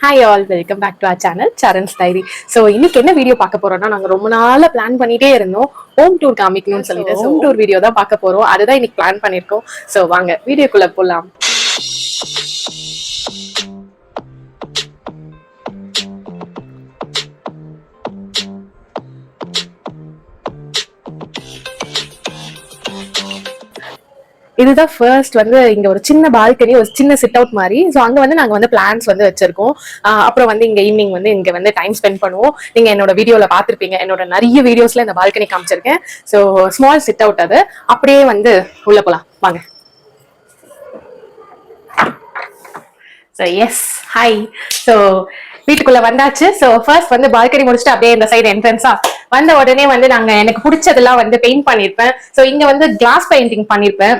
Hi all, welcome back to our channel Charan's Diary. So இன்னைக்கு என்ன video பார்க்க போறோம்னா நாங்க ரொம்ப நாளா பிளான் பண்ணிட்டே இருந்தோம் ஹோம் டூர் காமிக்கணும்னு சொல்லிட்டு ஹோம் டூர் வீடியோ தான் பார்க்க போறோம். அதுதான் இன்னைக்கு பிளான் பண்ணிருக்கோம். சோ வாங்க வீடியோக்குள்ள போலாம். இதுதான் ஃபர்ஸ்ட் வந்து இங்க ஒரு சின்ன பால்கனி, ஒரு சின்ன சிட் அவுட் மாதிரி. ஸோ அங்க வந்து நாங்க வந்து பிளான்ஸ் வந்து வச்சிருக்கோம். அப்புறம் வந்து இங்க ஈவினிங் வந்து இங்க வந்து டைம் ஸ்பெண்ட் பண்ணுவோம். நீங்க என்னோட வீடியோல பாத்திருப்பீங்க, என்னோட நிறைய வீடியோஸ்ல இந்த பால்கனி காமிச்சிருக்கேன். ஸோ ஸ்மால் சிட் அவுட் அது. அப்படியே வந்து உள்ள போலாம் வாங்க. So yes hi. ஸோ வீட்டுக்குள்ள வந்தாச்சு. ஸோ ஃபர்ஸ்ட் வந்து பால்கனி முடிச்சுட்டு அப்படியே இந்த சைடு என்ட்ரன்ஸா வந்த உடனே வந்து நாங்க எனக்கு பிடிச்சதெல்லாம் வந்து பெயிண்ட் பண்ணிருப்பேன். ஸோ இங்க வந்து கிளாஸ் பெயிண்டிங் பண்ணிருப்பேன்.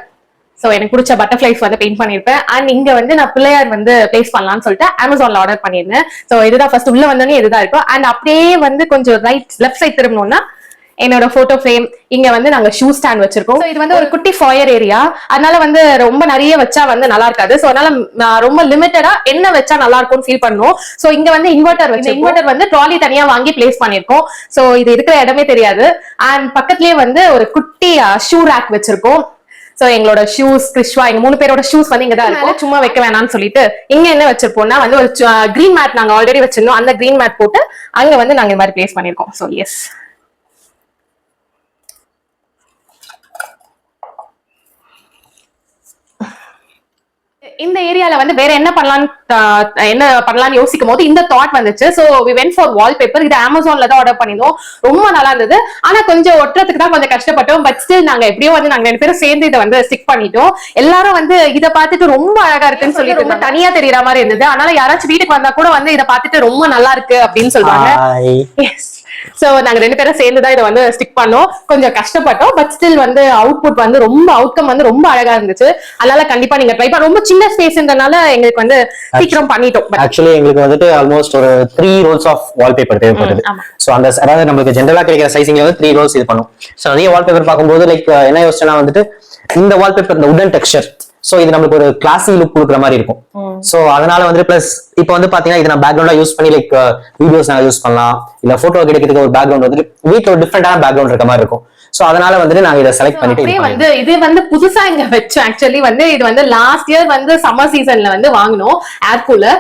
சோ எனக்கு பிடிச்ச பட்டர்ஃபிளைஸ் வந்து பெயிண்ட் பண்ணிருப்பேன். அண்ட் இங்க வந்து நான் பிள்ளையார் வந்து பிளேஸ் பண்ணலாம்னு சொல்லிட்டு அமேசான்ல ஆர்டர் பண்ணிருந்தேன். சோ இதுதான் ஃபர்ஸ்ட் உள்ள வந்தோடனே இதுதான் இருக்கும். அண்ட் அப்படியே வந்து கொஞ்சம் லெஃப்ட் சைட் திரும்பணும்னா என்னோட போட்டோ ஃப்ரேம், இங்க வந்து நாங்க ஷூ ஸ்டாண்ட் வச்சிருக்கோம். இது வந்து ஒரு குட்டி ஃபாயர் ஏரியா, அதனால வந்து ரொம்ப நிறைய வச்சா வந்து நல்லா இருக்காது. சோ அதனால ரொம்ப லிமிட்டடா என்ன வச்சா நல்லா இருக்கும்னு ஃபீல் பண்ணும். சோ இங்க வந்து இன்வெர்டர் வந்து ட்ராலி தனியா வாங்கி பிளேஸ் பண்ணிருக்கோம். சோ இது இருக்கிற இடமே தெரியாது. அண்ட் பக்கத்துலயே வந்து ஒரு குட்டி ஷூ ரேக் வச்சிருக்கோம். சோ எங்களோட ஷூஸ், கிறிஸ்வா, எங்க 3 பேரோட ஷூஸ் வந்து இங்க தான் இருக்கும். சும்மா வைக்க வேணாம்னு சொல்லிட்டு இங்க என்ன வச்சிருப்போம்னா வந்து ஒரு கிரீன் மேட் நாங்க ஆல்ரெடி வச்சிருந்தோம். அந்த கிரீன் மேட் போட்டு அங்க வந்து நாங்க இந்த மாதிரி பிளேஸ் பண்ணிருக்கோம். சோ எஸ், இந்த ஏரியால வந்து வேற என்ன பண்ணலாம்னு யோசிக்கும் போது இந்த தாட் வந்துச்சு. So we went for wallpaper. இது அமேசான்ல தான் ஆர்டர் பண்ணிருந்தோம். ரொம்ப நல்லா இருந்தது. ஆனா கொஞ்சம் ஒட்டுறதுக்கு தான் கொஞ்சம் கஷ்டப்பட்டோம். பட் ஸ்டில் நாங்க எப்படியோ வந்து நாங்க 2 பேரும் சேர்ந்து இதை வந்து ஸ்டிக் பண்ணிட்டோம். எல்லாரும் வந்து இதை பார்த்துட்டு ரொம்ப அழகா இருக்குன்னு சொல்லி ரொம்ப தனியா தெரியற மாதிரி இருந்தது. அதனால யாராச்சும் வீட்டுக்கு வந்தா கூட வந்து இதை பார்த்துட்டு ரொம்ப நல்லா இருக்கு அப்படின்னு சொல்றாங்க. சோ நாங்க 2 பேரும் சேர்ந்துதான் இதை வந்து ஸ்டிக் பண்ணோம். கொஞ்சம் கஷ்டப்பட்டோம். பட் ஸ்டில் வந்து அவுட்புட் வந்து ரொம்ப அவுட்கம் வந்து ரொம்ப அழகா இருந்துச்சு. அதனால கண்டிப்பா நீங்க ட்ரை பண்ண. ரொம்ப சின்ன ஸ்பேஸ்ன்றனால எங்களுக்கு வந்து சீக்கிரம் பண்ணிட்டோம். ஆக்சுவலி எங்களுக்கு வந்துட்டு ஆல்மோஸ்ட் ஒரு 3 ரோல்ஸ் ஆஃப் வால்பேப்பர் தேவைப்படுது. சோ அந்த அதாவது நமக்கு ஜென்ரலா கிடைக்கிற சைசிங்ல வந்து 3 ரோல்ஸ் இது பண்ணும். சோ நிறைய வால்பேப்பர் பார்க்கும்போது லைக் என்ன யோசிச்சேன்னா வந்துட்டு இந்த வால்பேப்பர் இந்த உடன் டெக்ஸ்சர், சோ இது நமக்கு ஒரு கிளாசி லுக் கொடுக்குற மாதிரி இருக்கும். சோ அதனால வந்து பிளஸ் இப்போ வந்து பாத்தீங்கன்னா இது நான் பேக்ரவுண்டா யூஸ் பண்ணி லைக் வீடியோஸ் நாங்க யூஸ் பண்ணலாம், இல்ல போட்டோ கிடைக்கிறதுக்கு ஒரு பேக்ரவுண்ட் வந்து வீட்ல ஒரு டிஃபரெண்டான பேக்ரவுண்ட் இருக்க மாதிரி இருக்கும். சோ அதனால வந்துட்டு நாங்க இதை செலக்ட் பண்ணிட்டு இது வந்து புதுசா இங்க வச்சோம். ஆக்சுவலி வந்து இது வந்து லாஸ்ட் இயர் வந்து சம்மர் சீசன்ல வந்து வாங்கினோம் ஏர் கூலர்.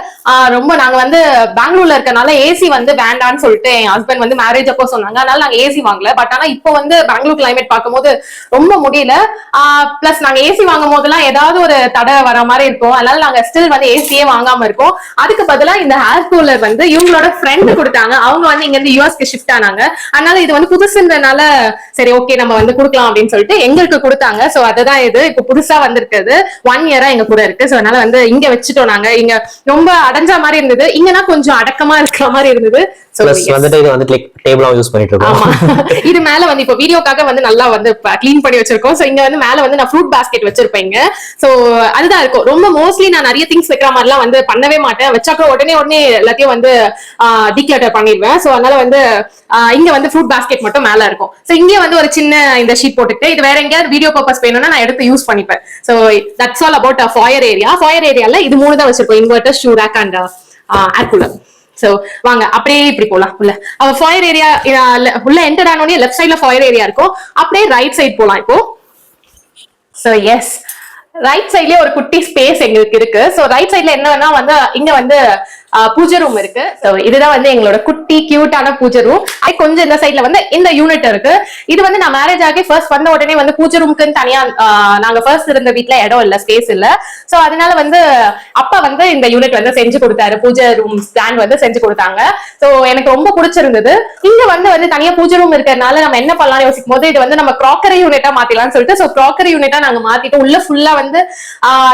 ரொம்ப நாங்க வந்து பெங்களூர்ல இருக்கனால ஏசி வந்து வேண்டான்னு சொல்லிட்டு என் ஹஸ்பண்ட் வந்து மேரேஜ் அப்போ சொன்னாங்க. அதனால நாங்க ஏசி வாங்கல. பட் ஆனா இப்போ வந்து பெங்களூர் கிளைமேட் பார்க்கும்போது ரொம்ப முடியல. பிளஸ் நாங்க ஏசி வாங்கும் போதெல்லாம் ஏதாவது ஒரு தடை வர மாதிரி இருக்கும். அதனால நாங்க ஸ்டில் வந்து ஏசியே வாங்காம இருக்கோம். அதுக்கு பதிலா இந்த ஏர் கூலர் வந்து இவங்களோட ஃப்ரெண்ட் கொடுத்தாங்க. அவங்க வந்து இங்க இருந்து யூஎஸ்க்கு ஷிஃப்ட் ஆனாங்க. அதனால இது வந்து புதுசுன்றனால சரி ஓகே நம்ம வந்து கொடுக்கலாம் அப்படின்னு சொல்லிட்டு எங்களுக்கு கொடுத்தாங்க. சோ அதுதான் இது இப்போ புதுசா வந்திருக்குது. 1 இயரா எங்க கூட இருக்கு. சோ அதனால வந்து இங்க வச்சுட்டோம். நாங்க இங்க ரொம்ப அடைஞ்ச மாதிரி இருந்தது, இங்கன்னா கொஞ்சம் அடக்கமா இருக்கிற மாதிரி இருந்தது. இது மேல வந்து இப்போ வீடியோக்காக வந்து நல்லா வந்து கிளீன் பண்ணி வச்சிருக்கோம். சோ இங்க வந்து மேல வந்து நான் ஃப்ரூட் பாஸ்கெட் வச்சிருப்பேங்க. சோ அதுதான் இருக்கும். ரொம்ப மோஸ்ட்லி நான் நிறைய திங்ஸ் வைக்கிற மாதிரிலாம் வந்து பண்ணவே மாட்டேன். வச்சாக்க உடனே எல்லாத்தையும் வந்து டிக்ளட்டர் பண்ணிடுவேன். சோ அதனால வந்து இங்க வந்து ஃப்ரூட் பாஸ்கெட் மட்டும் மேல இருக்கும். சோ இங்க வந்து ஒரு சின்ன இந்த ஷீட் போட்டுட்டு இது வேற எங்கேயாவது வீடியோ பர்பஸ் வேணும்னா நான் எடுத்து யூஸ் பண்ணிப்பேன். So that's all about fire area. Fire ஏரியால இது 3 தான் வச்சிருக்கோம், inverter, shoe rack and air cooler. So வாங்க அப்படியே இப்படி போலாம் உள்ள. ஃபாயர் ஏரியா உள்ள என்டர் ஆனோடனே லெஃப்ட் சைட்ல ஃபாயர் ஏரியா இருக்கும். அப்படியே ரைட் சைட் போலாம் இப்போ. சோ எஸ், ரைட் சைட்லயே ஒரு குட்டி ஸ்பேஸ் எங்களுக்கு இருக்கு. சோ ரைட் சைட்ல என்னன்னா வந்து இங்க வந்து பூஜை ரூம் இருக்கு. சோ இதுதான் வந்து எங்களோட குட்டி கியூட்டான பூஜை ரூம். கொஞ்சம் இந்த சைட்ல வந்து இந்த யூனிட் இருக்கு. இது வந்து நான் மேரேஜ் ஆகி ஃபர்ஸ்ட் வந்த உடனே வந்து பூஜை ரூமுக்குன்னு தனியா நாங்க ஃபர்ஸ்ட் இருந்த வீட்ல இடம் இல்ல, ஸ்பேஸ் இல்ல. சோ அதனால வந்து அப்பா வந்து இந்த யூனிட் வந்து செஞ்சு கொடுத்தாரு. பூஜை ரூம் ஸ்டாண்ட் வந்து செஞ்சு கொடுத்தாங்க. சோ எனக்கு ரொம்ப பிடிச்சிருந்தது. இங்க வந்து தனியா பூஜை ரூம் இருக்கிறதுனால நம்ம என்ன பண்ணலாம்னு யோசிக்கும் போது இது வந்து நம்ம கிராக்கரி யூனிட்டா மாத்திடலாம்னு சொல்லிட்டு சோ கிராக்கரி யூனிட்டா நாங்க மாத்திட்டு உள்ள ஃபுல்லா வந்து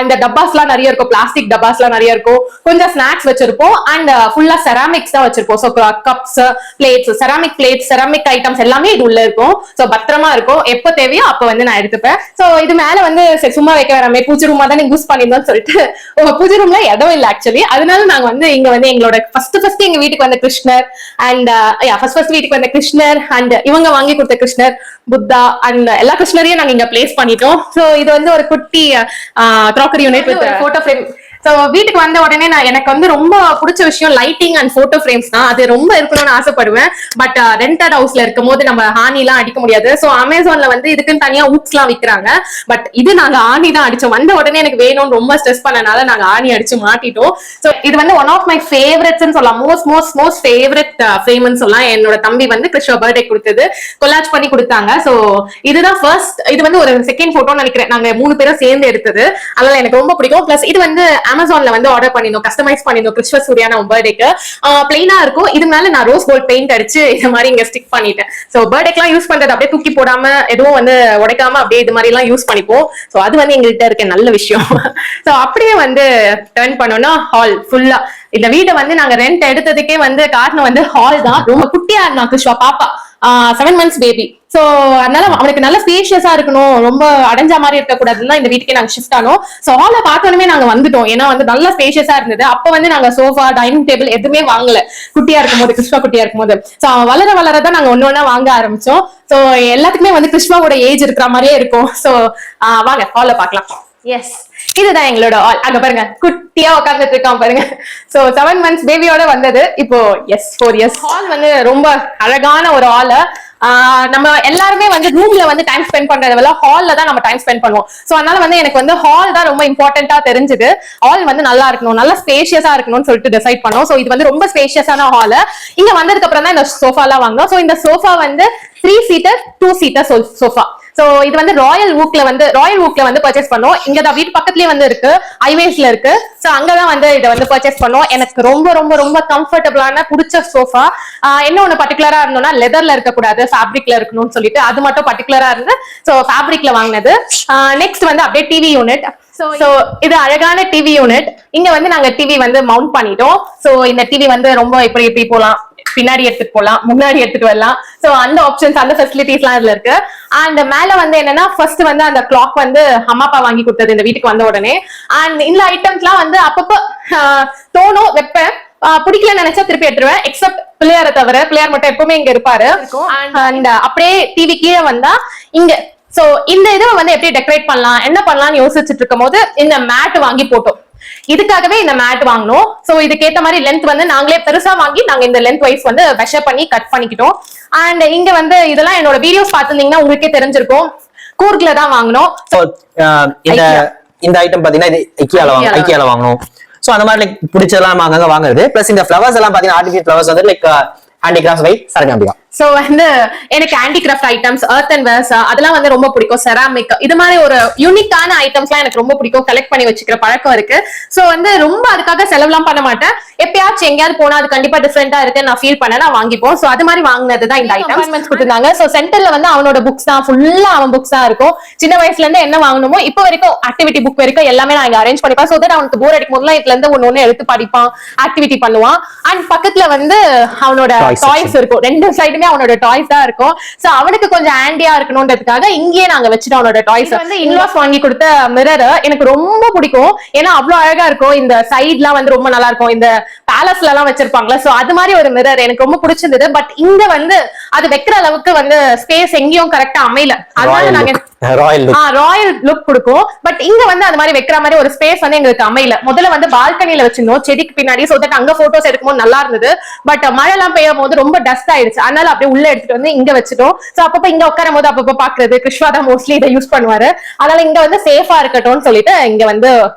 இந்த டப்பாஸ் எல்லாம் நிறைய இருக்கும், பிளாஸ்டிக் டப்பாஸ் எல்லாம் நிறைய இருக்கும். கொஞ்சம் ஸ்நாக்ஸ் வச்சிருப்போம். அண்ட் ஃபுல்லா செராமிக்ஸ் தான் வச்சிருப்போம். So cups, plates, ceramic plates, ceramic items எல்லாமே இது உள்ள இருக்கும். சோ பத்திரமா இருக்கும். எப்ப தேவையோ அப்ப வந்து நான் எடுத்துப்பேன். சோ இது மேல வந்து சும்மா வைக்க வேறாமே, பூஜை ரூமா தான் யூஸ் பண்ணிருந்தோம்னு சொல்லிட்டு பூஜை ரூம்ல இடம் இல்ல ஆக்சுவலி. அதனால நாங்க வந்து இங்க வந்து எங்களோட ஃபர்ஸ்ட் எங்க வீட்டுக்கு வந்த கிருஷ்ணர் அண்ட் ஃபர்ஸ்ட் வீட்டுக்கு வந்த கிருஷ்ணர் அண்ட் இவங்க வாங்கி கொடுத்த கிருஷ்ணர், புத்தா அண்ட் எல்லா கிருஷ்ணரையும் நாங்க இங்க பிளேஸ் பண்ணிட்டோம். சோ இது வந்து ஒரு குட்டி crockery unit with photo frame so வீட்டுக்கு வந்த உடனே எனக்கு வந்து ரொம்ப பிடிச்ச விஷயம் லைட்டிங் அண்ட் போட்டோ ஃப்ரேம்ஸ் தான். அது ரொம்ப இருக்கணும்னு ஆசைப்படுவேன். பட் ரெண்டட் ஹவுஸ்ல இருக்கும் போது நம்ம ஆணி எல்லாம் அடிக்க முடியாது. சோ அமேசான்ல வந்து இதுக்குன்னு தனியா ஊக்ஸ் எல்லாம் விக்கிறாங்க. பட் இது நாங்க ஆணி தான் அடிச்சோம். வந்த உடனே எனக்கு வேணும்னு ரொம்ப ஸ்ட்ரெஸ் பண்ணனால நாங்க ஆணி அடிச்சு மாட்டிட்டோம். சோ இது வந்து ஒன் ஆஃப் மை ஃபேவரட்ஸ் சொல்லலாம். மோஸ்ட் ஃபேவரட் ஃப்ரேம்னு சொல்லலாம். என்னோட தம்பி வந்து கிறிஸ்டோ பர்த்டே கொடுத்தது, கொலாஜ் பண்ணி கொடுத்தாங்க. சோ இதுதான் ஃபர்ஸ்ட். இது வந்து ஒரு செகண்ட் போட்டோ நினைக்கிறேன், நாங்க 3 பேரும் சேர்ந்து எடுத்தது. அதனால எனக்கு ரொம்ப பிடிக்கும். பிளஸ் இது வந்து அமேசான்ல வந்து ஆர்டர் பண்ணிருந்தோம், கஸ்டமைஸ் பண்ணிருந்தோம் கிறிஸ்மஸ் சூர்யா பர்த்டேக்கு. பிளைனா இருக்கும். இது மேல நான் ரோஸ் கோல்ட் பெயிண்ட் அடிச்சு இந்த மாதிரி இங்க ஸ்டிக் பண்ணிட்டேன். சோ பர்த்டேக்கெல்லாம் யூஸ் பண்றது அப்படியே தூக்கி போடாம எதுவும் வந்து உடைக்காம அப்படியே இது மாதிரி எல்லாம் யூஸ் பண்ணிப்போம். சோ அது வந்து எங்கள்கிட்ட இருக்க நல்ல விஷயம். சோ அப்படியே வந்து டர்ன் பண்ணோம்னா ஹால் ஃபுல்லா, இந்த வீட்டை வந்து நாங்க ரெண்ட் எடுத்ததுக்கே வந்து காரணம் வந்து ஹால் தான். ரொம்ப குட்டியா இருந்தான் கிறிஸ்வா பாப்பா, 7 months பேபி. சோ அதனால அவனுக்கு நல்ல ஸ்பேஷியஸா இருக்கணும், ரொம்ப அடைஞ்ச மாதிரி இருக்க கூடாதுன்னு இந்த வீட்டுக்கே நாங்க ஷிஃப்ட் ஆனோம். சோ ஹால பார்த்தோன்னே நாங்க வந்துட்டோம். ஏன்னா வந்து நல்ல ஸ்பேஷியஸா இருந்தது. அப்ப வந்து நாங்க சோஃபா, டைனிங் டேபிள் எதுவுமே வாங்கல குட்டியா இருக்கும்போது, கிறிஸ்வா குட்டியா இருக்கும்போது. சோ அவன் வளரதான் நாங்க ஒண்ணு வாங்க ஆரம்பிச்சோம். சோ எல்லாத்துக்குமே வந்து கிறிஸ்வாவோட ஏஜ் இருக்கிற மாதிரியே இருக்கும். சோ வாங்க ஹால பாக்கலாம். எஸ், இதுதான் எங்களோட ஹால். அங்க பாருங்க குட்டியா உட்கார்ந்துட்டு இருக்கான் பாருங்க. சோ 7 months பேபியோட வந்தது. இப்போ 4 years. ஹால் வந்து ரொம்ப அழகான ஒரு ஹால். நம்ம எல்லாருமே வந்து ரூம்ல வந்து டைம் ஸ்பெண்ட் பண்றத விட ஹால்ல தான் நம்ம டைம் ஸ்பெண்ட் பண்ணுவோம். சோ அதனால வந்து எனக்கு வந்து ஹால் தான் ரொம்ப இம்பார்ட்டன்டா தெரிஞ்சது. ஹால் வந்து நல்லா இருக்கணும், நல்லா ஸ்பேஷியஸா இருக்கணும்னு சொல்லிட்டு டிசைட் பண்ணோம். சோ இது வந்து ரொம்ப ஸ்பேஷியஸான ஹால். இங்க வந்ததுக்கு அப்புறம் தான் இந்த சோஃபா எல்லாம் வாங்கினோம். சோ இந்த சோஃபா வந்து 3-seater 2-seater சோஃபா. சோ இது வந்து ராயல் வூக்ல வந்து பர்ச்சேஸ் பண்ணோம். இங்கதான் வீட்டு பக்கத்துலயே வந்து இருக்கு, ஹைவேஸ்ல இருக்கு. சோ அங்கதான் வந்து இதை வந்து பர்ச்சேஸ் பண்ணோம். எனக்கு ரொம்ப ரொம்ப ரொம்ப கம்ஃபர்டபுளான பிடிச்ச சோஃபா. என்ன ஒண்ணு பர்டிகுலரா இருந்தோம்னா லெதர்ல இருக்க கூடாது, ஃபேப்ரிக்ல இருக்கணும்னு சொல்லிட்டு அது மட்டும் பர்டிகுலரா இருந்து சோ ஃபேப்ரிக்ல வாங்கினது. நெக்ஸ்ட் வந்து அப்படியே டிவி யூனிட். சோ இது அழகான டிவி யூனிட். இங்க வந்து நாங்க டிவி வந்து மவுண்ட் பண்ணிட்டோம். சோ இந்த டிவி வந்து ரொம்ப இப்படி போலாம், பின்னாடி எடுத்துட்டு போலாம், முன்னாடி எடுத்துட்டு வரலாம். சோ அந்த ஆப்ஷன்ஸ், அந்த ஃபெசிலிட்டிஸ் எல்லாம் இதுல இருக்கு. அண்ட் மேல வந்து என்னன்னா ஃபர்ஸ்ட் வந்து அந்த கிளாக் வந்து அம்மா அப்பா வாங்கி கொடுத்தது இந்த வீட்டுக்கு வந்த உடனே. அண்ட் இந்த ஐட்டம்ஸ் எல்லாம் வந்து அப்பப்போ தோணும் வைப்பேன், பிடிக்கலன்னு நினைச்சா திருப்பி எடுத்துருவேன். எக்ஸப்ட் பிள்ளையாரை தவிர, பிள்ளையார் மட்டும் எப்பவுமே இங்க இருப்பாரு. அண்ட் அப்படியே டிவி கீழே வந்தா இங்க. சோ இந்த இதை வந்து எப்படி டெக்கரேட் பண்ணலாம், என்ன பண்ணலாம்னு யோசிச்சுட்டு இருக்கும் போது இந்த மேட் வாங்கி போட்டோம். இதுக்காகவே இந்த மேட் வாங்கணும். சோ இதுக்கேத்த மாதிரி லென்த் வந்து நாங்களே பெருசா வாங்கி நாங்க இந்த லென்த் வைஸ் வந்து மெஷர் பண்ணி கட் பண்ணிக்கிட்டோம். அண்ட் இங்க வந்து இதெல்லாம் என்னோட வீடியோஸ் பார்த்திருந்தீங்கன்னா உங்களுக்கே தெரிஞ்சிருக்கும், கூர்க்ல தான் வாங்கணும். இந்த ஐட்டம் பாத்தீங்கன்னா இது ஐக்கியால வாங்கணும். சோ அந்த மாதிரி லைக் பிடிச்சதெல்லாம் அங்கங்க வாங்குறது. பிளஸ் இந்த ஃபிளவர்ஸ் எல்லாம் பாத்தீங்கன்னா ஆர்டிஃபிஷியல் ஃபிளவர்ஸ் வந்து like handicraft by Saranya. So வந்து எனக்கு handicraft items, earth and wares அதெல்லாம் வந்து ரொம்ப பிடிக்கும். செராமிக் இது மாதிரி ஒரு யூனிக்கான ஐட்டம்ஸ்லாம் எனக்கு ரொம்ப பிடிக்கும். கலெக்ட் பண்ணி வச்சுக்கிற பழக்கம் இருக்கு. சோ வந்து ரொம்ப அதுக்காக செலவுலாம் பண்ண மாட்டேன். எப்பயாச்சும் எங்கேயாவது போனா அது கண்டிப்பா டிஃபரெண்டா இருக்கு நான் ஃபீல் பண்ண நான் வாங்கிப்போம். சோ அது மாதிரி வாங்கினதுதான் இந்த ஐட்டம்ஸ் கொடுத்திருந்தாங்க. சோ சென்டர்ல வந்து அவனோட புக்ஸ் தான், ஃபுல்லா அவன் புக்ஸ் தான் இருக்கும். சின்ன வயசுல இருந்து என்ன வாங்கணுமோ இப்போ வரைக்கும் ஆக்டிவிட்டி புக் வரைக்கும் எல்லாமே நான் இங்க அரேஞ்ச் பண்ணிப்பேன். சோ தட் அவனுக்கு போர் அடிக்கும் போதுலாம் இதுல இருந்து ஒன்னு எடுத்து படிப்பான், ஆக்டிவிட்டி பண்ணுவான். அண்ட் பக்கத்துல வந்து அவனோட டாய்ஸ் இருக்கும். 2 சைடுமே அவனோட டாய்ஸ் தான் இருக்கும். சோ அவனுக்கு கொஞ்சம் ஆண்டியா இருக்கணும்ன்றதுக்காக இங்கேயே நாங்க வச்சுட்டோம் அவனோட டாய்ஸ். வந்து இன்லாஸ் வாங்கி கொடுத்த மிரர் எனக்கு ரொம்ப பிடிக்கும். ஏன்னா அவ்வளவு அழகா இருக்கும். இந்த சைட்லாம் வந்து ரொம்ப நல்லா இருக்கும். இந்த பேலஸ்ல எல்லாம் வச்சிருப்பாங்களா, சோ அது மாதிரி ஒரு மிரர் எனக்கு ரொம்ப பிடிச்சிருந்தது. பட் இங்க வந்து அது வைக்கிற அளவுக்கு வந்து ஸ்பேஸ் எங்கேயும் கரெக்டா அமையல. அதனால நாங்க ராயல் லுக் கொடுக்கும். பட் இங்க வந்து அந்த மாதிரி வைக்கிற மாதிரி ஒரு ஸ்பேஸ் வந்து எங்களுக்கு அமையல. முதல்ல வந்து பால்கனில வச்சிருந்தோம் செடிக்கு பின்னாடி. சோ தட் அங்க போட்டோஸ் எடுக்கும்போது நல்லா இருந்தது. பட் மழை எல்லாம் பெய்யும் போது ரொம்ப டஸ்ட் ஆயிடுச்சு. அதனால அப்படியே உள்ள எடுத்துட்டு வந்து இங்க வச்சுட்டோம். சோ அப்பப்ப இங்க உட்காரும் போது அப்பப்ப பாக்குறது, கிருஷ்வா தான் மோஸ்ட்லி இதை யூஸ் பண்ணுவாரு. அதனால இங்க வந்து சேஃபா இருக்கட்டும்னு சொல்லிட்டு இங்க வந்து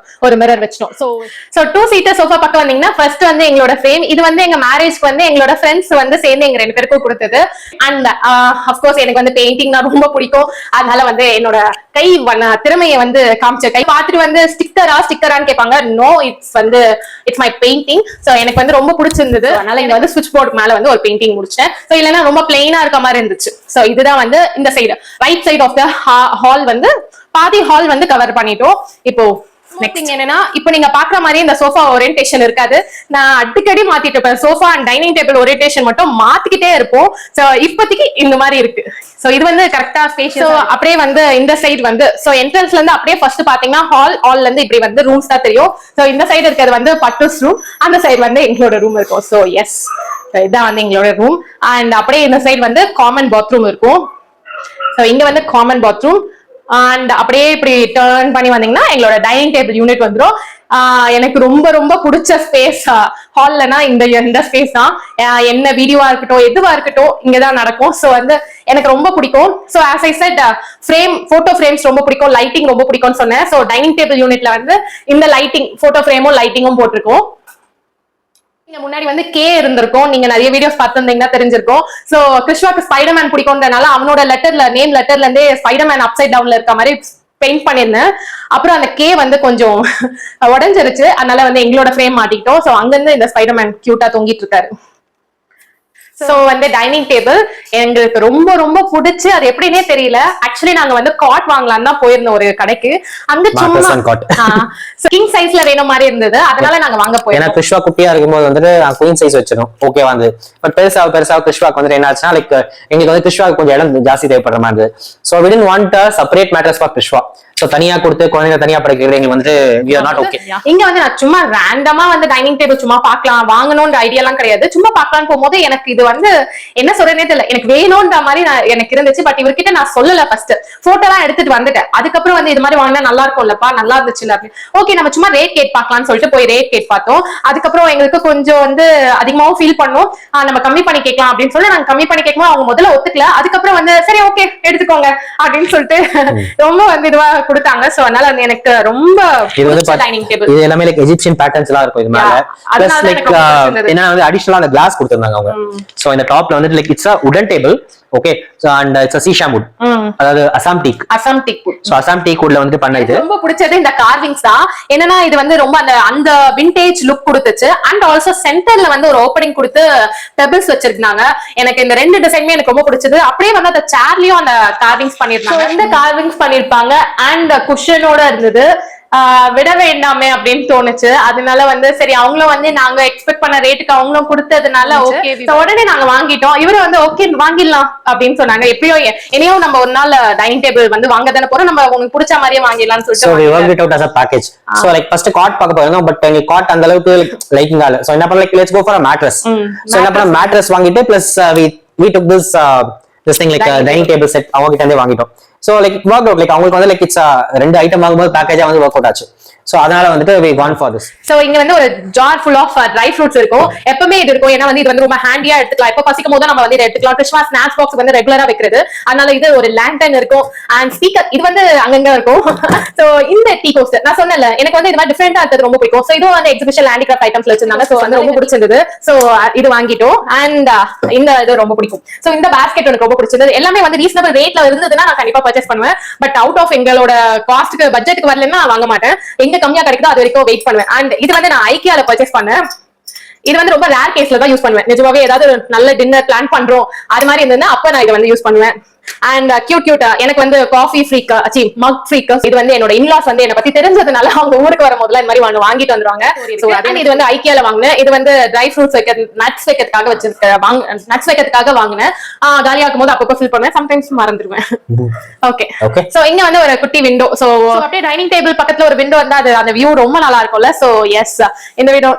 ஒரு மிரர் வச்சிட்டோம். சோ 2-seater சோஃபா பக்கம் வந்தீங்கன்னா ஃபர்ஸ்ட் வந்து எங்களோட ஃப்ரேம். இது வந்து எங்க மேரேஜ்க்கு வந்து எங்களோட ஃப்ரெண்ட்ஸ் வந்து சேர்ந்து எங்க 2 பேருக்கும் கொடுத்தது. அண்ட் அஃப்கோர்ஸ் எனக்கு வந்து பெயிண்டிங்னா ரொம்ப பிடிக்கும். அதனால வந்து என்னோட கை திறமையை வந்து காமிச்ச கை பார்த்துட்டு வந்து ஸ்டிக்கரான்னு கேட்பாங்க. No, it's my painting. So எனக்கு வந்து ரொம்ப பிடிச்சிருந்தது. அதனால இங்க வந்து சுவிட்ச் போர்ட் மேல வந்து ஒரு பெயிண்டிங் முடிச்சேன். சோ இல்லைன்னா ரொம்ப பிளெயினா இருக்க மாதிரி இருந்துச்சு. சோ இதுதான் வந்து இந்த side right side of the hall வந்து பாதி ஹால் வந்து கவர் பண்ணிட்டோம். இப்போ நெக்ஸ்ட் என்னன்னா, இப்போ நீங்க பாக்குற மாதிரி இந்த சோஃபா ஓரியன்டேஷன் இருக்காது. நான் அடிக்கடி மாத்திட்டு இருப்பேன். Sofa and dining table orientation மட்டும் மாத்திக்கிட்டே இருப்போம். சோ இப்போதைக்கு இந்த மாதிரி இருக்கு. சோ இது வந்து கரெக்டா ஸ்பேஷியஸ். அப்படியே வந்து இந்த சைடு வந்து சோ என்ட்ரன்ஸ்ல இருந்து அப்படியே ஃபர்ஸ்ட் பாத்தீங்கன்னா ஹால்ல இருந்து இப்படி வந்து ரூம்ஸ் தான் தெரியும். சோ இந்த சைடு இருக்கிறது வந்து பட்டுஸ் ரூம், அந்த சைடு வந்து எங்களோட ரூம் இருக்கும். சோ எஸ், இதான் வந்து எங்களோட ரூம். அண்ட் அப்படியே இந்த சைடு வந்து காமன் பாத்ரூம் இருக்கும். சோ இங்க வந்து காமன் பாத்ரூம். அண்ட் அப்படியே இப்படி டர்ன் பண்ணி வந்தீங்கன்னா எங்களோட டைனிங் டேபிள் யூனிட் வந்துடும். எனக்கு ரொம்ப ரொம்ப பிடிச்ச ஸ்பேஸ் ஹால்லனா இந்த ஸ்பேஸ் தான். என்ன வீடியோவா இருக்கட்டும் எதுவா இருக்கட்டும் இங்கதான் நடக்கும். ஸோ வந்து எனக்கு ரொம்ப பிடிக்கும். So as I set photo frames ரொம்ப பிடிக்கும், லைட்டிங் ரொம்ப பிடிக்கும்னு சொன்னேன். ஸோ டைனிங் டேபிள் யூனிட்ல வந்து இந்த லைட்டிங் போட்டோ ஃப்ரேமும் லைட்டிங்கும் போட்டிருக்கோம். முன்னாடி வந்து கே இருந்திருக்கும், நீங்க நிறைய வீடியோஸ் பார்த்திருந்தீங்கன்னா தெரிஞ்சிருக்கும். சோ கிருஷ்வாக்கு ஸ்பைடர்மேன் பிடிக்கும்ன்றனால அவனோட நேம் லெட்டர்ல இருந்தே ஸ்பைடர்மேன் அப்சைட் டவுன்ல இருக்க மாதிரி பெயிண்ட் பண்ணிருந்தேன். அப்புறம் அந்த கே வந்து கொஞ்சம் உடஞ்சிருச்சு, அதனால வந்து எங்களோட ஃப்ரேம் மாட்டிக்கிட்டோம். சோ அங்கிருந்து இந்த ஸ்பைடர்மேன் கியூட்டா தொங்கிட்டு இருக்காரு. சோ வந்து டைனிங் டேபிள் எங்களுக்கு ரொம்ப ரொம்ப பிடிச்சு, அது எப்படின்னே தெரியல. ஆக்சுவலி நாங்க வந்து காட் வாங்கலாம் தான் போயிருந்தோம் ஒரு கடைக்கு. அங்க சும்மா கிங் சைஸ்ல வேணும் மாதிரி இருந்தது, அதனால நாங்க வாங்க போயிருந்தோம். ஏன்னா கிருஷ்வா குட்டியா இருக்கும்போது வந்துட்டு குயின் சைஸ் வச்சிரும், ஓகே வந்து. பட் பெருசா கிருஷ்வாக்கு வந்து என்ன ஆச்சுன்னா லைக் எங்களுக்கு வந்து கிருஷ்வாக்கு கொஞ்சம் இடம் ஜாஸ்தி தேவைப்படுற மாதிரி இருந்தது. So we didn't want a separate mattress for Krishva. So தனியா கொடுத்து குழந்தைங்க தனியா படிக்கிறது எங்களுக்கு வந்து we are not okay. இங்க வந்து நான் சும்மா ரேண்டமா வந்து டைனிங் டேபிள் சும்மா பார்க்கலாம் வாங்கணும்ன்ற ஐடியா எல்லாம் கிடையாது. சும்மா பார்க்கலாம்னு போகும்போது எனக்கு இது வந்து என்ன சொல்றேனே தெரியல, எனக்கு வேணும்ன்ற மாதிரி எனக்கு இருந்துச்சு. பட் இவர்கிட்ட நான் சொல்லல, ஃபர்ஸ்ட் போட்டோ எல்லாம் எடுத்துட்டு வந்துட்டேன். அதுக்கப்புறம் வந்து இது மாதிரி வாங்கினா நல்லா இருக்கும்லப்பா, நல்லா இருந்துச்சு அப்படின்னு. ஓகே நம்ம சும்மா ரேட் கேட் பார்க்கலாம்னு சொல்லிட்டு போய் ரேட் கேட் பார்த்தோம். அதுக்கப்புறம் எங்களுக்கு கொஞ்சம் வந்து அதிகமாவும் ஃபீல் பண்ணோம், நம்ம கம்மி பண்ணி கேட்கலாம் அப்படின்னு சொல்லி நாங்க கம்மி பண்ணி கேட்கும்போது அவங்க முதல்ல ஒத்துக்கல. அதுக்கப்புறம் வந்து சரி ஓகே எடுத்துக்கோங்க அப்படின்னு சொல்லிட்டு ரொம்ப வந்து இதுவா கொடுத்தாங்க. சோ அதனால வந்து எனக்கு ரொம்ப டைனிங் டேபிள் இது எல்லாமே லைக் எஜிப்சியன் பேட்டர்ன்ஸ் எல்லாம் இருக்கும் இது மேல. பிளஸ் லைக் என்ன வந்து அடிஷனலா அந்த கிளாஸ் கொடுத்திருந்தாங்க அவங்க. சோ இந்த டாப்ல வந்து like it's a wooden table, okay, so and it's a seasham wood, அதாவது அசாம் டீக் wood. சோ அசாம் டீக் woodல வந்து பண்ண இது ரொம்ப பிடிச்சது இந்த கார்விங்ஸ் தான். என்னன்னா இது வந்து ரொம்ப அந்த விண்டேஜ் லுக் கொடுத்துச்சு. அண்ட் ஆல்சோ சென்டர்ல வந்து ஒரு ஓப்பனிங் கொடுத்து பெபிள்ஸ் வச்சிருக்காங்க. எனக்கு இந்த ரெண்டு டிசைனுமே எனக்கு ரொம்ப பிடிச்சது. அப்படியே வந்து அந்த சேர்லயும் அந்த கார்விங்ஸ் பண்ணிருந்தாங்க, இந்த கார்விங்ஸ் பண்ணிருப்பாங்க. அண்ட் குஷனோட இருந்தது, விட வேண்டாமே அப்படின்னு தோணுச்சு. அதனால வந்து சரி அவங்களும் வந்து நாங்க எக்ஸ்பெக்ட் பண்ண ரேட்டுக்கு அவங்களும் கொடுத்ததுனால ஓகே உடனே நாங்க வாங்கிட்டோம். இவரு வந்து ஓகே வாங்கிடலாம் அப்படின்னு சொன்னாங்க. எப்படியோ இனியும் நம்ம ஒரு நாள் டைனிங் டேபிள் வந்து வாங்க தானே போறோம், நம்ம உங்களுக்கு பிடிச்ச மாதிரியே வாங்கிடலாம்னு சொல்லிட்டு so we worked it out as a package. So like first cot பார்க்க போறோம், பட் எங்க cot அந்த அளவுக்கு லைக்கிங் ஆல. So என்ன பண்ணல, like let's go for a mattress. So என்ன பண்ண mattress வாங்கிட்டு plus we took this thing like dining table set அவங்க கிட்ட இருந்தே வாங்கிட்டோம். So like work out, like அவங்களுக்கு வந்து like it's ரெண்டு ஐட்டம் வாங்கும்போது பேக்கேஜா வந்து ஒர்க் அவுட் ஆச்சு. சோ அதனால வந்துட்டு we gone for this. So இங்க வந்து ஒரு jar full of dry fruits இருக்கும், எப்பவுமே இது இருக்கும். ஏன்னா வந்து இது வந்து ரொம்ப ஹேண்டியா எடுத்துக்கலாம், எப்ப பசிக்கும் போது நம்ம வந்து இதை எடுத்துக்கலாம். கிருஷ்ணா ஸ்நாக்ஸ் பாக்ஸ் வந்து ரெகுலரா வைக்கிறது, அதனால இது ஒரு லேண்டன் இருக்கும். அண்ட் ஸ்பீக்கர் இது வந்து அங்கங்க இருக்கும். சோ இந்த டீ கோஸ்டர் நான் சொன்னல எனக்கு வந்து இது மாதிரி டிஃபரெண்டா இருக்கிறது ரொம்ப பிடிக்கும். சோ இதுவும் வந்து எக்ஸிபிஷன் ஹேண்டிகிராஃப்ட் ஐட்டம்ஸ்ல வச்சிருந்தாங்க. சோ வந்து ரொம்ப பிடிச்சிருந்தது. சோ இது வாங்கிட்டோம். அண்ட் இந்த இது ரொம்ப பிடிக்கும். சோ இந்த பாஸ்கெட் எனக்கு ரொம்ப பிடிச்சிருந்தது. எல்லாமே வந்து ரீசனபிள் ரேட்ல இருந்ததுன்னா நான் கண்டிப்பா பர்ச்சேஸ் பண்ணுவேன். பட் அவுட் ஆஃப் எங்களோட காஸ்ட்க்கு பட்ஜெட்டுக்கு வரலன்னா வாங்க மாட்டேன். எங்க கம்மியா கிடைக்குதோ அது வரைக்கும் வெயிட் பண்ணுவேன். அண்ட் இது வந்து நான் ஐக்கியால பர்ச்சேஸ் பண்ணேன். இது வந்து ரொம்ப ரேர் கேஸ்ல தான் யூஸ் பண்ணுவேன். நிஜமாவே ஏதாவது நல்ல டின்னர் பிளான் பண்றோம் அது மாதிரி இருந்ததுன்னா அப்ப நான் இதை வந்து யூஸ் பண்ணுவேன். அண்ட் கியூட் எனக்கு வந்து காஃபி ஃப்ரீக் மக் ஃப்ரீக் இது வந்து என்னோட இன்லாஸ் வந்து என்ன பத்தி தெரிஞ்சதுனால அவங்க ஊருக்கு வரும் போதுல இந்த மாதிரி வாங்கிட்டு வந்துருவாங்க. இது வந்து ஐக்கியால வாங்கினேன். இது வந்து ட்ரை ஃப்ரூட்ஸ் நட்ஸ் வைக்கிறதுக்காக வச்சிருக்கேன், நட்ஸ் வைக்கிறதுக்காக வாங்கினேன். காலியாக்கும் போது அப்பப்போ ஃபில் பண்ணுவேன், சம்டைம்ஸ் மறந்துடுவேன். ஓகே சோ இங்க வந்து ஒரு குட்டி விண்டோ. சோ அப்படியே டைனிங் டேபிள் பக்கத்துல ஒரு விண்டோ வந்தா அது அந்த வியூ ரொம்ப நல்லா இருக்கும்ல. சோ எஸ் இந்த விண்டோ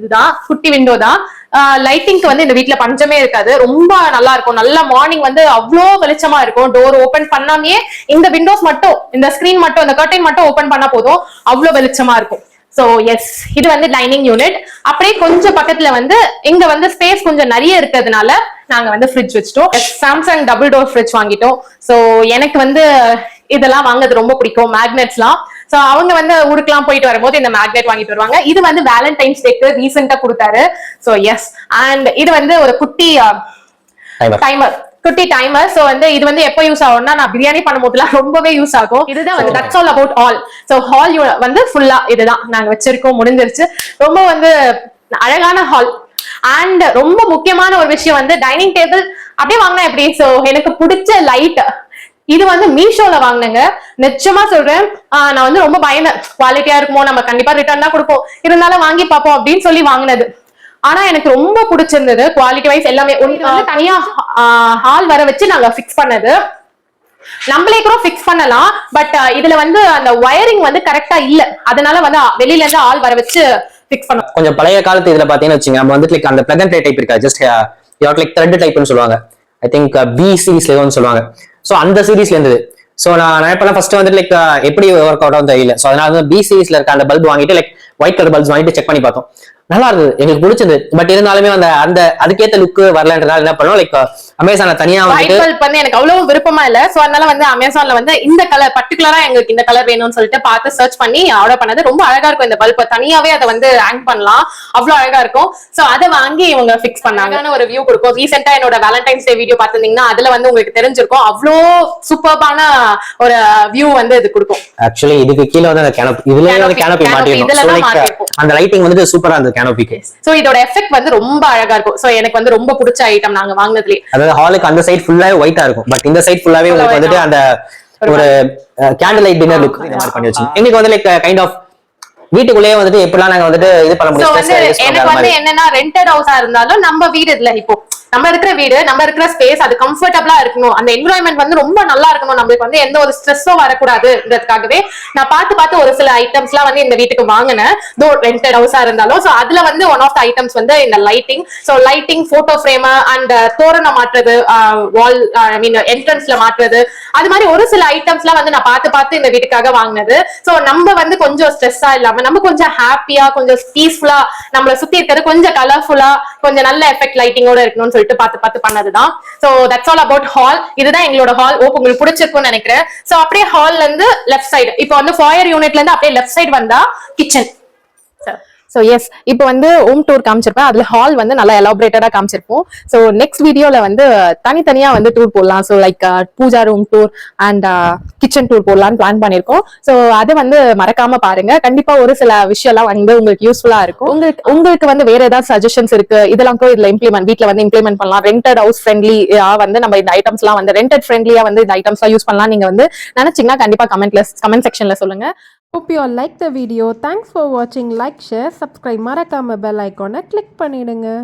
இதுதான் குட்டி விண்டோ தான். லைட்டிங்க்கு வந்து இந்த வீட்ல பஞ்சமே இருக்காது, ரொம்ப நல்லா இருக்கும். நல்ல மார்னிங் வந்து அவ்வளோ வெளிச்சமா இருக்கும். டோர் ஓபன் பண்ணாமே இந்த விண்டோஸ் மட்டும், இந்த ஸ்கிரீன் மட்டும், இந்த கர்டைன் மட்டும் ஓபன் பண்ணா போதும், அவ்வளோ வெளிச்சமா இருக்கும். சோ எஸ் இது வந்து டைனிங் யூனிட். அப்படியே கொஞ்சம் பக்கத்துல வந்து இங்க வந்து ஸ்பேஸ் கொஞ்சம் நிறைய இருக்கிறதுனால நாங்க வந்து ஃப்ரிட்ஜ் வச்சிட்டோம். சாம்சங் டபுள் டோர் ஃப்ரிட்ஜ் வாங்கிட்டோம். சோ எனக்கு வந்து இதெல்லாம் வாங்குறது ரொம்ப பிடிக்கும், மேக்னெட்ஸ்லாம். சோ அவங்க வந்து ஊருக்குலாம் போயிட்டு வரும்போது இந்த மேக்னெட் வாங்கிட்டு வருவாங்க. இது வந்து வேலண்டைன்ஸ் டேக்கு ரீசெண்டா கொடுத்தாரு. சோ எஸ் அண்ட் இது வந்து ஒரு குட்டி டைமர், குட்டி டைமர். சோ வந்து இது வந்து எப்போ யூஸ் ஆகும்னா நான் பிரியாணி பண்ணும்போதுலாம் ரொம்பவே யூஸ் ஆகும். இதுதான் வந்து that's all about all. So hall வந்து ஃபுல்லா இதுதான் நாங்க வச்சிருக்கோம், முடிஞ்சிருச்சு. ரொம்ப வந்து அழகான ஹால். அண்ட் ரொம்ப முக்கியமான ஒரு விஷயம் வந்து டைனிங் டேபிள் அப்படியே வாங்கினா எப்படி. சோ எனக்கு பிடிச்ச லைட் இது வந்து மீஷோல வாங்கினேங்க. நிச்சயமா சொல்றேன், நான் வந்து ரொம்ப பயந்தேன் குவாலிட்டியா இருக்குமோ, நம்ம கண்டிப்பா ரிட்டர்ன் தான் கொடுப்போம், இருந்தாலும் வாங்கி பார்ப்போம் அப்படின்னு சொல்லி வாங்கினது. ஆனா எனக்கு ரொம்ப பிடிச்சிருந்தது குவாலிட்டி வைஸ் எல்லாமே. வந்து தனியா ஹால் வர வச்சு நாங்க பிக்ஸ் பண்ணது, நம்மளே கூட பிக்ஸ் பண்ணலாம். பட் இதுல வந்து அந்த வயரிங் வந்து கரெக்டா இல்ல, அதனால வந்து வெளியில இருந்து ஆள் வர வச்சு பிக்ஸ் பண்ணோம். கொஞ்சம் பழைய காலத்து இதுல பாத்தீங்கன்னா வச்சுங்க, நம்ம வந்து லைக் அந்த பிளக் அண்ட் ப்ளே டைப் இருக்கா, ஜஸ்ட் லைக் த்ரெட் டைப்னு சொல்லுவாங்க. ஐ திங்க் பி சீரிஸ்ல ஏதோ சொல்லுவாங்க. சோ அந்த சீரீஸ்ல இருந்தது. சோ நான் நினைப்பேன் ஃபர்ஸ்ட் வந்து லைக் எப்படி ஒர்க் அவுட் ஆகும் தெரியல. சோ அதனால வந்து பி சீரிஸ்ல இருக்க அந்த பல்ப் வாங்கிட்டு லைக் ஒயிட் கலர் பல்ப்ஸ் வாங்கிட்டு செக் பண்ணி பார்த்தோம். நல்லா இருந்தது, எங்களுக்கு பிடிச்சது. பட் இருந்தாலுமே அந்த அந்த அதுக்கேத்த லுக் வரலன்றதால என்ன பண்ணோம், லைக் அமேசான்ல தனியா ஒயிட் பல்ப் வந்து எனக்கு அவ்வளவு விருப்பமா இல்ல. சோ அதனால வந்து அமேசான்ல வந்து இந்த கலர் பர்டிகுலரா எங்களுக்கு இந்த கலர் வேணும்னு சொல்லிட்டு பார்த்து சர்ச் பண்ணி ஆர்டர் பண்ணது. ரொம்ப அழகா இருக்கும் இந்த பல்ப், தனியாவே அதை வந்து ஹேங் பண்ணலாம், அவ்வளவு அழகா இருக்கும். சோ அதை வாங்கி இவங்க ஃபிக்ஸ் பண்ணாங்க. ஒரு வியூ கொடுக்கும். ரீசெண்டா என்னோட வேலண்டைன்ஸ் டே வீடியோ பார்த்திருந்தீங்கன்னா அதுல வந்து உங்களுக்கு தெரிஞ்சிருக்கும், அவ்வளோ சூப்பர்பான ஒரு வியூ வந்து இது கொடுக்கும். ஆக்சுவலி இதுக்கு கீழ வந்து அந்த கேனோபி, இதுலயே வந்து கேனோபி மாட்டிருக்கும். அந்த லைட்டிங் வந்து சூப்பரா இருந்தது கேனோபிக்கு. சோ இதோட எஃபெக்ட் வந்து ரொம்ப அழகா இருக்கும். சோ எனக்கு வந்து ரொம்ப பிடிச்ச ஐட்டம் நாங்க வாங்குனதுலயே. அதாவது ஹாலுக்கு அந்த சைடு ஃபுல்லாவே ஒயிட்டா இருக்கும், பட் இந்த சைடு ஃபுல்லாவே உங்களுக்கு வந்துட்டு அந்த ஒரு கேண்டில் லைட் டின்னர் லுக் இந்த மாதிரி பண்ணி வச்சிருக்கோம். எங்களுக்கு வந்து லைக் கைண்ட் ஆஃப் வீட்டுக்குள்ளேயே வந்துட்டு எப்படிலாம் நாங்க வந்துட்டு இது பண்ண முடியும். எனக்கு வந்து என்னன்னா ரெண்டட் ஹவுஸா இருந்தாலும் நம்ம வீடு இல்ல, இப்போ நம்ம இருக்கிற வீடு, நம்ம இருக்கிற ஸ்பேஸ் அது கம்ஃபர்டபுளா இருக்கணும், அந்த என்விரான்மெண்ட் வந்து ரொம்ப நல்லா இருக்கணும், நம்மளுக்கு வந்து எந்த ஒரு ஸ்ட்ரெஸ்ஸும் வரக்கூடாதுன்றதுக்காகவே நான் பார்த்து ஒரு சில ஐட்டம்ஸ் எல்லாம் வந்து இந்த வீட்டுக்கு வாங்கினேன், தோ ரெண்டட் ஹவுஸா இருந்தாலும். சோ அதுல வந்து ஒன் ஆஃப் த ஐட்டம்ஸ் வந்து இந்த lighting. So lighting, photo frame and தோரணம் மாற்றுறது, வால் ஐ மீன் என்ட்ரன்ஸ்ல மாற்றுறது, அது மாதிரி ஒரு சில ஐட்டம்ஸ் எல்லாம் வந்து நான் பார்த்து இந்த வீட்டுக்காக வாங்கினது. சோ நம்ம வந்து கொஞ்சம் ஸ்ட்ரெஸ்ஸா இல்லாம நம்ம கொஞ்சம் ஹாப்பியா, கொஞ்சம் பீஸ்ஃபுல்லா, நம்மள சுத்தி இருக்கிறது கொஞ்சம் கலர்ஃபுல்லா, கொஞ்சம் நல்ல எஃபெக்ட் லைட்டிங்கோட இருக்கணும்னு சொல்லிட்டு பார்த்து பண்ணதுதான். So that's all about hall. இதுதான் எங்களோட ஹால். உங்களுக்கு பிடிச்சிருக்கும்னு நினைக்கிறேன். சோ அப்படியே ஹால்ல இருந்து லெஃப்ட் சைடு, இப்போ வந்து ஃபாயர் யூனிட்ல இருந்து அப்படியே லெஃப்ட் சைடு வந்தா கிச்சன். சோ எஸ், இப்போ வந்து ஹோம் டூர் காமிச்சிருப்பேன், அதுல ஹால் வந்து நல்லா எலாபரேட்டடா காமிச்சிருப்போம். சோ நெக்ஸ்ட் வீடியோல வந்து தனித்தனியா வந்து டூர் போடலாம். So like puja room tour and kitchen tour போடலாம்னு பிளான் பண்ணிருக்கோம். சோ அதை வந்து மறக்காம பாருங்க. கண்டிப்பா ஒரு சில விஷயம்லாம் வந்து உங்களுக்கு யூஸ்ஃபுல்லா இருக்கும். உங்களுக்கு வந்து வேற ஏதாவது சஜஷன்ஸ் இருக்கு, இதெல்லாம் கூட இதுல வீட்ல வந்து இம்ப்ளிமெண்ட் பண்ணலாம், ரெண்டட் ஹவுஸ் ஃப்ரெண்ட்லி வந்து நம்ம இந்த ஐட்டம்ஸ் எல்லாம் வந்து ரெண்டட் ஃப்ரெண்ட்லியா வந்து இந்த ஐட்டம்ஸ் எல்லாம் யூஸ் பண்ணலாம் நீங்க வந்து நினைச்சீங்கன்னா கண்டிப்பா கமெண்ட் செக்ஷன்ல சொல்லுங்க. Hope you all like the video. Thanks for watching. Like, share, subscribe. மறக்காம bell icon-ஐ click பண்ணிடுங்க.